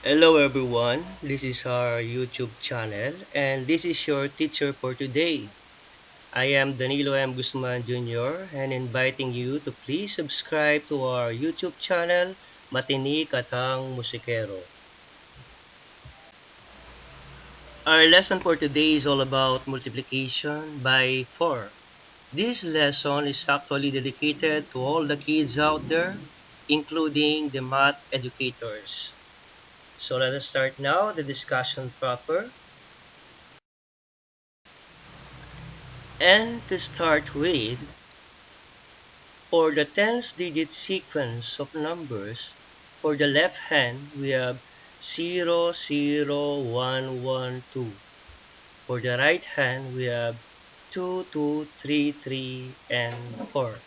Hello everyone, this is our YouTube channel and this is your teacher for today. I am Danilo M. Guzman Jr. and inviting you to please subscribe to our YouTube channel, Matinik at ang Musikero. Our lesson for today is all about multiplication by 4. This lesson is actually dedicated to all the kids out there, including the math educators. So let us start now the discussion proper. And to start with, for the tens digit sequence of numbers, for the left hand, we have 0, 0, 1, 1, 2. For the right hand, we have 2, 2, 3, 3, and 4.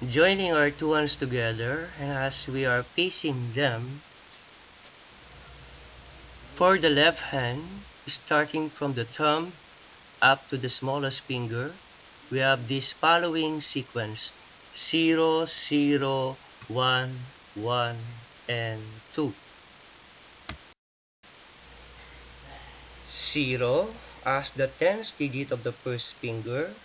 Joining our two ones together, and as we are piecing them, for the left hand, starting from the thumb up to the smallest finger, we have this following sequence: 0, 0, 1, 1, and 2. 0 as the tens digit of the first finger,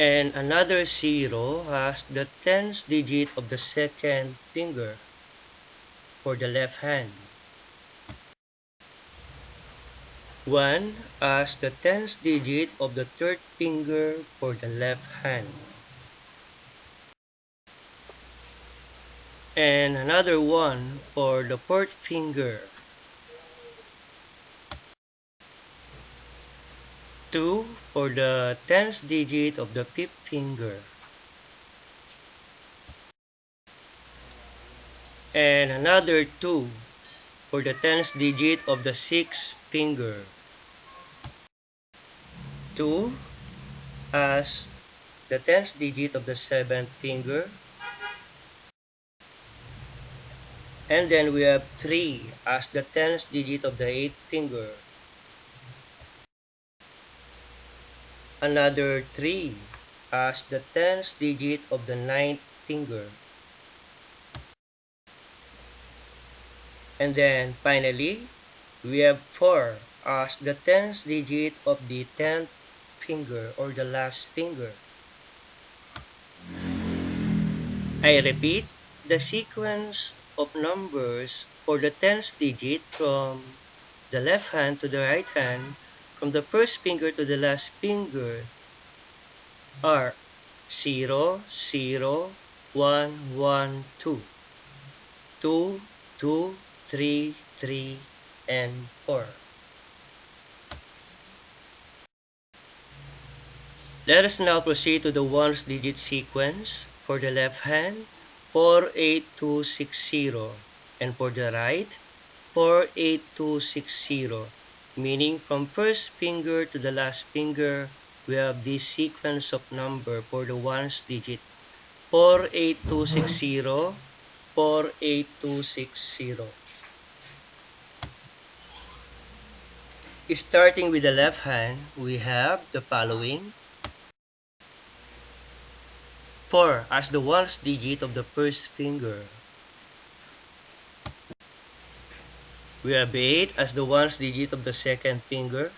and another 0 as the tens digit of the second finger for the left hand. 1 as the tens digit of the third finger for the left hand. And another 1 for the fourth finger. 2 for the tens digit of the fifth finger. And another 2 for the tens digit of the sixth finger. 2 as the tens digit of the seventh finger. And then we have 3 as the tens digit of the eighth finger. Another 3 as the tens digit of the ninth finger. And then finally, we have 4 as the tens digit of the 10th finger or the last finger. I repeat, the sequence of numbers for the tens digit from the left hand to the right hand, from the first finger to the last finger, are 0, 0, 1, 1, 2, 2, 2, 3, 3, and 4. Let us now proceed to the ones digit sequence. For the left hand, 48260, and for the right, 48260, meaning from first finger to the last finger, we have this sequence of number for the ones digit: 48260, 48260. Starting with the left hand, we have the following: 4 as the ones digit of the first finger. We have 8 as the ones digit of the second finger.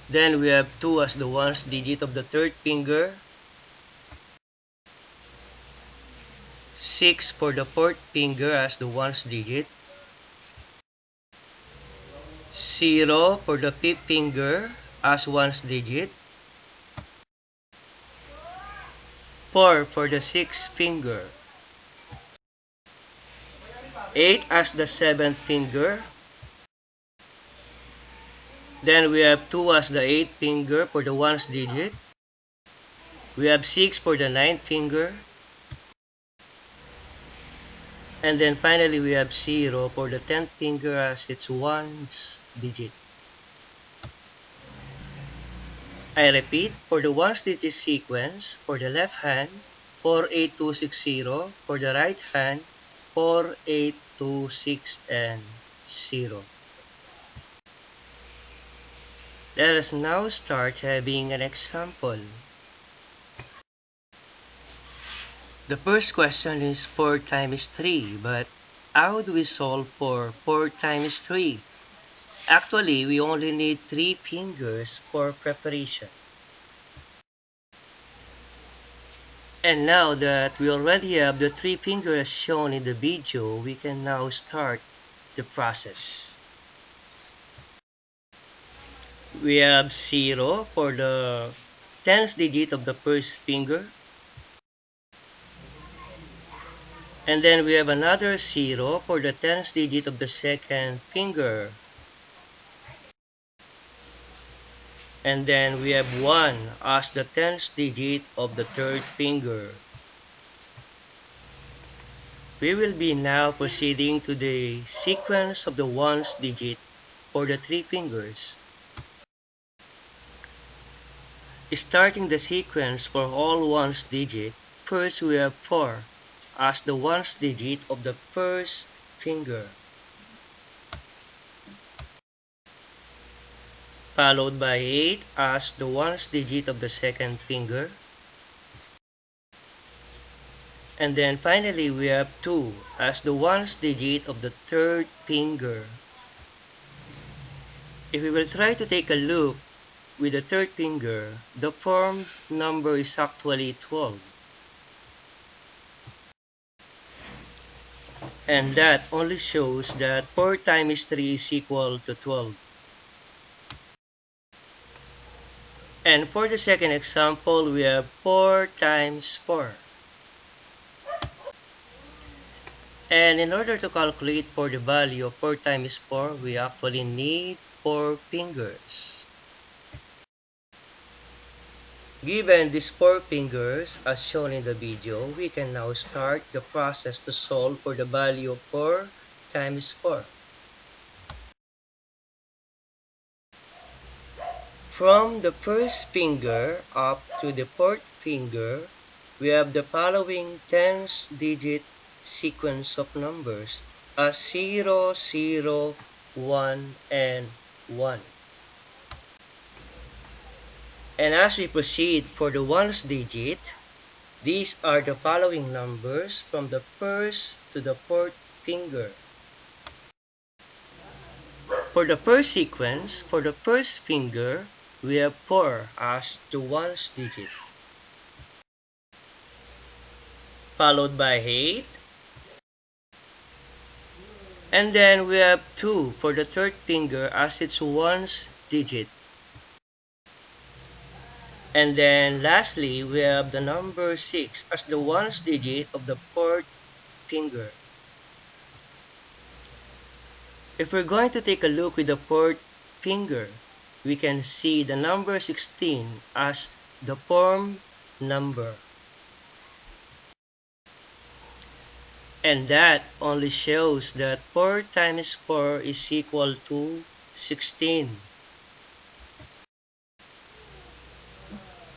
Then we have 2 as the ones digit of the third finger. 6 for the fourth finger as the ones digit. 0 for the fifth finger as ones digit. 4 for the sixth finger. 8 as the seventh finger. Then we have 2 as the eighth finger for the ones digit. We have 6 for the ninth finger. And then finally we have 0 for the 10th finger as its ones digit. I repeat, for the ones digit sequence, for the left hand, 48260, for the right hand, 4826 and 0. Let us now start having an example. The first question is 4 times 3, but how do we solve for 4 times 3? Actually, we only need 3 fingers for preparation. And now that we already have the 3 fingers shown in the video, we can now start the process. We have 0 for the tens digit of the first finger. And then we have another 0 for the tens digit of the second finger. And then we have 1 as the tens digit of the third finger. We will be now proceeding to the sequence of the ones digit for the 3 fingers. Starting the sequence for all ones digit, first we have 4 as the ones digit of the first finger, followed by 8 as the ones digit of the second finger, and then finally we have 2 as the ones digit of the third finger. If we will try to take a look with the third finger, the formed number is actually 12. And that only shows that 4 times 3 is equal to 12. And for the second example, we have 4 times 4. And in order to calculate for the value of 4 times 4, we actually need 4 fingers. Given these 4 fingers as shown in the video, we can now start the process to solve for the value of 4 times 4. From the first finger up to the fourth finger, we have the following tens digit sequence of numbers as 0, 0, 1, and 1. And as we proceed for the ones digit, these are the following numbers from the first to the fourth finger. For the first sequence, for the first finger, we have 4 as the ones digit, followed by 8, and then we have 2 for the third finger as its ones digit. And then lastly, we have the number 6 as the ones digit of the fourth finger. If we're going to take a look with the fourth finger, we can see the number 16 as the formed number. And that only shows that 4 times 4 is equal to 16.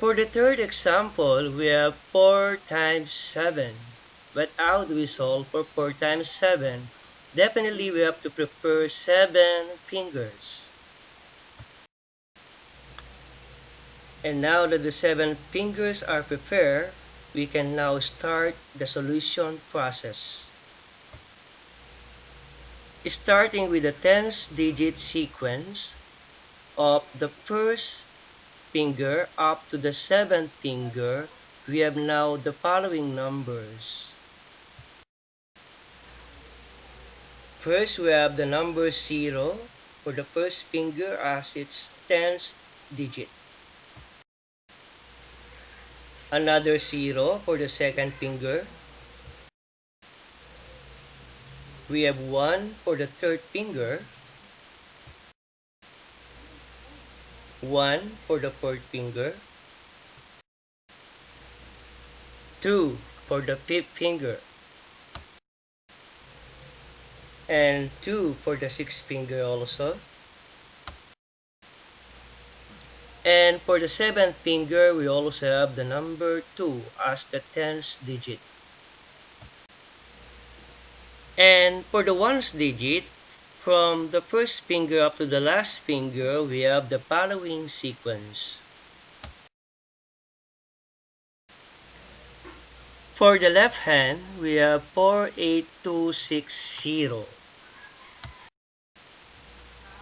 For the third example, we have 4 times 7. But how do we solve for 4 times 7? Definitely we have to prepare 7 fingers. And now that the 7 fingers are prepared, we can now start the solution process. Starting with the tens digit sequence of the first finger up to the 7th finger, we have now the following numbers. First, we have the number 0 for the first finger as its tens digit. Another 0 for the second finger. We have 1 for the third finger. 1 for the fourth finger. 2 for the fifth finger. And 2 for the sixth finger also. And for the 7th finger, we also have the number 2 as the tens digit. And for the ones digit, from the first finger up to the last finger, we have the following sequence. For the left hand, we have 48260.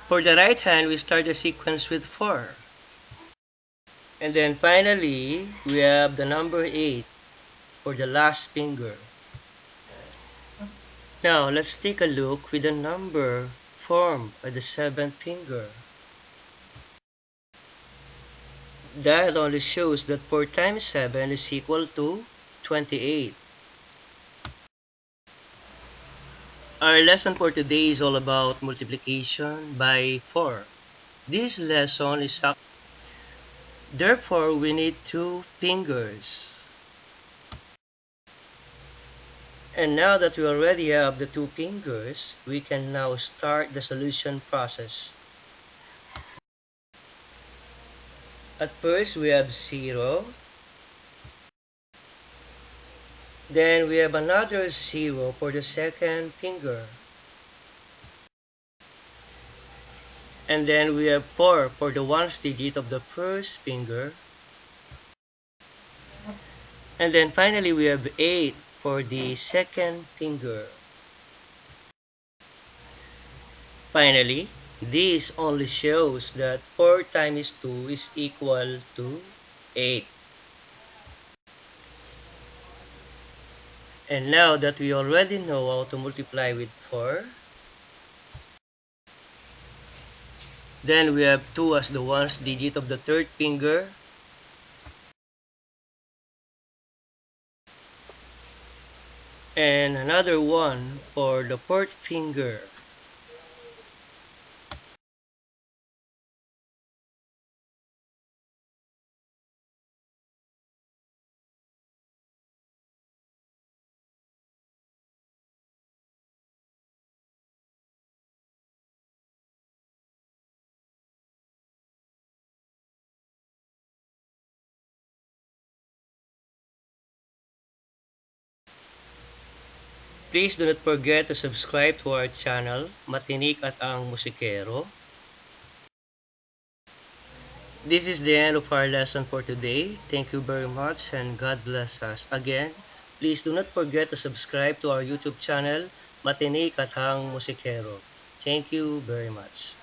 For the right hand, we start the sequence with 4. And then finally, we have the number 8 for the last finger. Now, let's take a look with the number formed by the 7th finger. That only shows that 4 times 7 is equal to 28. Our lesson for today is all about multiplication by 4. This lesson is therefore we need 2 fingers. And now that we already have the 2 fingers, we can now start the solution process. At first, we have 0. Then we have another 0 for the second finger. And then we have 4 for the ones digit of the first finger. And then finally, we have 8 for the second finger. Finally, this only shows that 4 times 2 is equal to 8. And now that we already know how to multiply with 4, then we have 2 as the ones digit of the third finger. And another 1 for the fourth finger. Please do not forget to subscribe to our channel, Matinik at ang Musikero. This is the end of our lesson for today. Thank you very much and God bless us. Again, please do not forget to subscribe to our YouTube channel, Matinik at ang Musikero. Thank you very much.